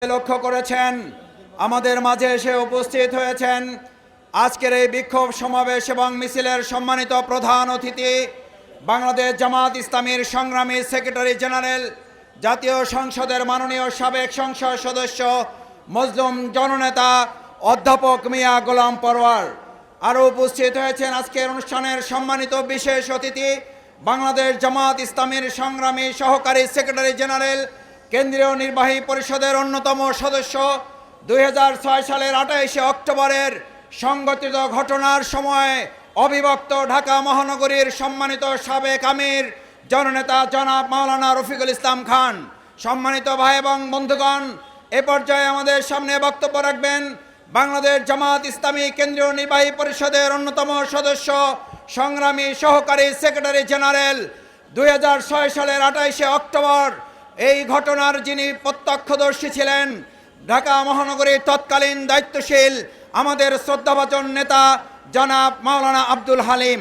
লক্ষ্য করেছেন আমাদের মাঝে এসে উপস্থিত হয়েছেন আজকের এই বিক্ষোভ সমাবেশ এবং মিছিলের সম্মানিত প্রধান অতিথি বাংলাদেশ জামাত ইসলামীর সংগ্রামী সেক্রেটারি জেনারেল জাতীয় সংসদের মাননীয় সাবেক সংসদ সদস্য মজলুম জননেতা অধ্যাপক মিয়া গোলাম পরওয়ার। আরও উপস্থিত হয়েছেন আজকের অনুষ্ঠানের সম্মানিত বিশেষ অতিথি বাংলাদেশ জামাত ইসলামীর সংগ্রামী সহকারী সেক্রেটারি জেনারেল কেন্দ্রীয় নির্বাহী পরিষদের অন্যতম সদস্য 2006 সালের 28 অক্টোবরের সংঘটিত ঘটনার সময় অবিভক্ত ঢাকা মহানগরীর সম্মানিত সাবেক আমির জননেতা জনাব মাওলানা রফিকুল ইসলাম খান। সম্মানিত ভাই এবং বন্ধুগণ, এ পর্যায়ে আমাদের সামনে বক্তব্য রাখবেন বাংলাদেশ জামাত ইসলামী কেন্দ্রীয় নির্বাহী পরিষদের অন্যতম সদস্য সংগ্রামী সহকারী সেক্রেটারি জেনারেল 2006 সালের 28 অক্টোবর এই ঘটনার যিনি প্রত্যক্ষদর্শী ছিলেন ঢাকা মহানগরীর তৎকালীন দায়িত্বশীল আমাদের শ্রদ্ধাভাজন নেতা জনাব মাওলানা আব্দুল হালিম।